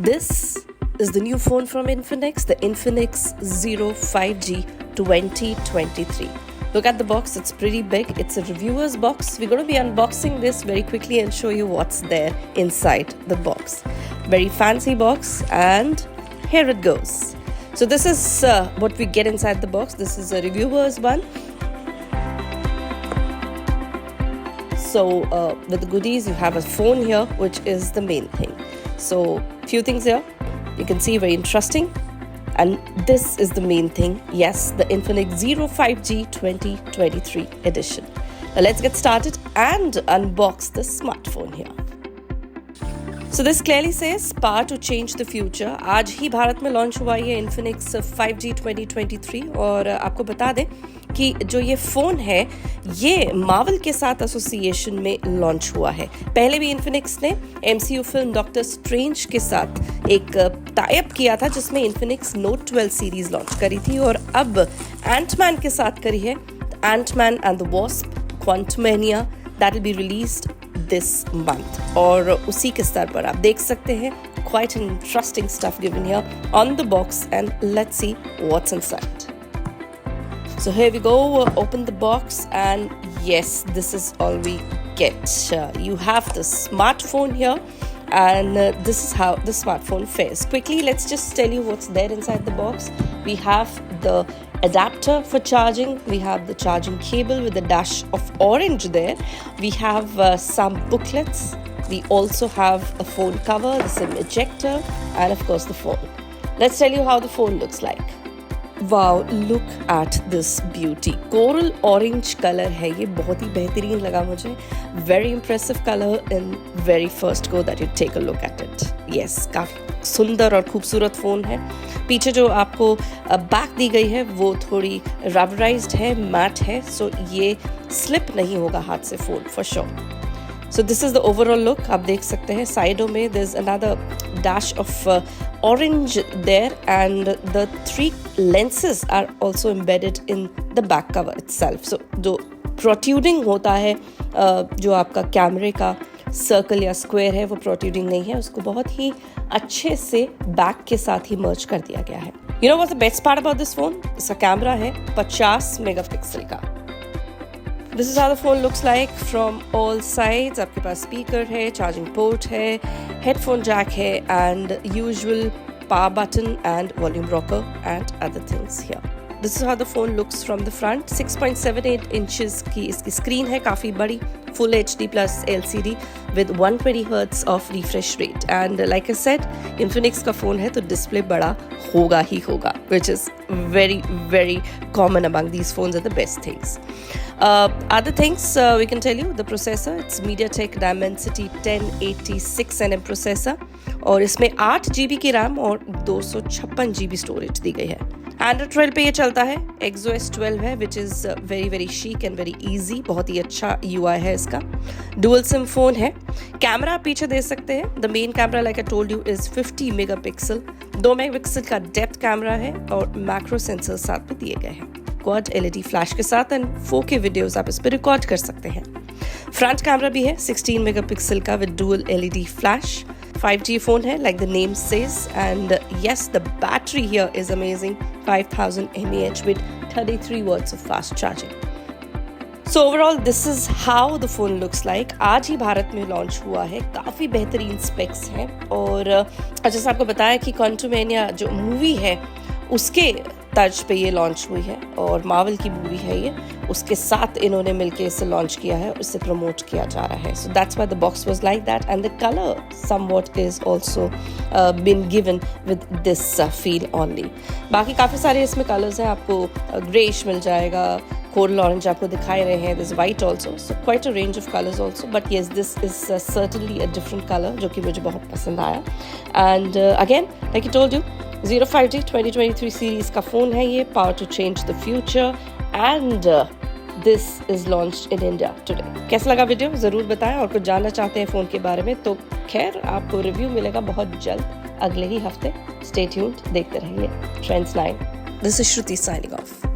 This is the new phone from Infinix, the Infinix Zero 5G 2023. Look at the box, it's pretty big. It's a reviewer's box. We're going to be unboxing this very quickly and show you what's there inside the box. Very fancy box, and here it goes. So this is what we get inside the box. This is a reviewer's one. So with the goodies, you have a phone here, which is the main thing. So few things here, you can see, very interesting. And this is the main thing. Yes, the Infinix Zero 5G 2023 edition. Now let's get started and unbox the smartphone here. So this clearly says power to change the future. आज ही भारत में launch हुआ ये Infinix 5G 2023 और आपको बता दें कि जो ये फ़ोन है ये मार्वल के साथ एसोसिएशन में लॉन्च हुआ है. पहले भी Infinix ने MCU फिल्म डॉक्टर स्ट्रेंज के साथ एक टाई-अप किया था जिसमें Infinix Note 12 सीरीज लॉन्च करी थी और अब एंटमैन के साथ करी है ant man and the wasp quantumania that will be released this month. और उसी के स्तर पर आप देख सकते हैं quite an interesting stuff given here on the box, and let's see what's inside. So here we go, open the box, and yes, this is all we get. You have the smartphone here, and this is how the smartphone fares. Quickly, let's just tell you what's there inside the box. We have the adapter for charging, we have the charging cable with a dash of orange there, we have some booklets, we also have a phone cover, the SIM ejector, and of course the phone. Let's tell you how the phone looks like. Wow, look at this beauty. Coral orange color है ये, बहुत ही बेहतरीन लगा मुझे. Very impressive color in very first go that you take a look at it. Yes, काफी सुंदर और खूबसूरत फ़ोन है. पीछे जो आपको बैक दी गई है वो थोड़ी रबराइज्ड है, मैट है, सो ये स्लिप नहीं होगा हाथ से phone for sure. So this is the overall look. आप देख सकते हैं साइडों में there's another dash of orange there, and the 3 lenses are also embedded in the back cover itself. So जो protruding होता है जो आपका कैमरे का सर्कल या स्क्वायर है वो प्रोट्रूडिंग नहीं है, उसको बहुत ही अच्छे से बैक के साथ ही मर्ज कर दिया गया है. You know what's the best part about this phone? इसका कैमरा है 50 मेगापिक्सल का. This is how the phone looks like from all sides. आपके पास स्पीकर है, चार्जिंग पोर्ट है, हेडफोन जैक है, and usual power button and volume rocker and other things here. This is how the phone looks from the front. 6.78 inches की इसकी screen है, काफ़ी बड़ी, full HD plus LCD with 120 Hz of refresh rate. And like I said, Infinix का phone है तो display बड़ा होगा ही होगा, which is very, very common among these phones are the best things. Other things we can tell you, the processor, it's MediaTek Dimensity 1080 6nm processor और इसमें 8 GB की RAM और 256 GB स्टोरेज दी गई है. Android 12 पे ये चलता है, XOS 12 है, which is very very chic and very easy. बहुत ही अच्छा UI है इसका. Dual SIM phone है. कैमरा आप पीछे दे सकते हैं. The main camera, like I told you, is 50 megapixel. 2 megapixel का डेप्थ कैमरा है और मैक्रो सेंसर साथ में दिए गए हैं. क्वाड LED फ्लैश के साथ एंड 4K वीडियोस आप इस पर रिकॉर्ड कर सकते हैं. फ्रंट कैमरा भी है 16 मेगापिक्सल का with dual LED flash. 5G phone है, like the name says, and yes, the battery here is amazing, 5000 mAh with 33 watts of fast charging. So overall, this is how the phone looks like. आज ही भारत में launch हुआ है, काफ़ी बेहतरीन specs हैं और जैसे आपको बताया कि क्वांटुमेनिया जो मूवी है उसके तर्ज पे ये लॉन्च हुई है और मार्वल की मूवी है ये, उसके साथ इन्होंने मिलके इसे लॉन्च किया है, उससे प्रमोट किया जा रहा है. So that's why the box was like that and the colour somewhat is also been given with this feel only. बाकी काफ़ी सारे इसमें कलर्स हैं, आपको ग्रेइश मिल जाएगा, कोरल ऑरेंज आपको दिखाई रहे हैं, this white also, so quite a range of colours also, but yes this is certainly a different colour जो कि मुझे बहुत पसंद आया. And again like I told you, Zero 5G 2023 series का फ़ोन है ये, power to change the future, and this is launched in India today. कैसा लगा वीडियो ज़रूर बताएं, और कुछ जानना चाहते हैं फ़ोन के बारे में तो खैर आपको रिव्यू मिलेगा बहुत जल्द अगले ही हफ्ते. Stay tuned, देखते रहिए Trends 9. This is Shruti signing off.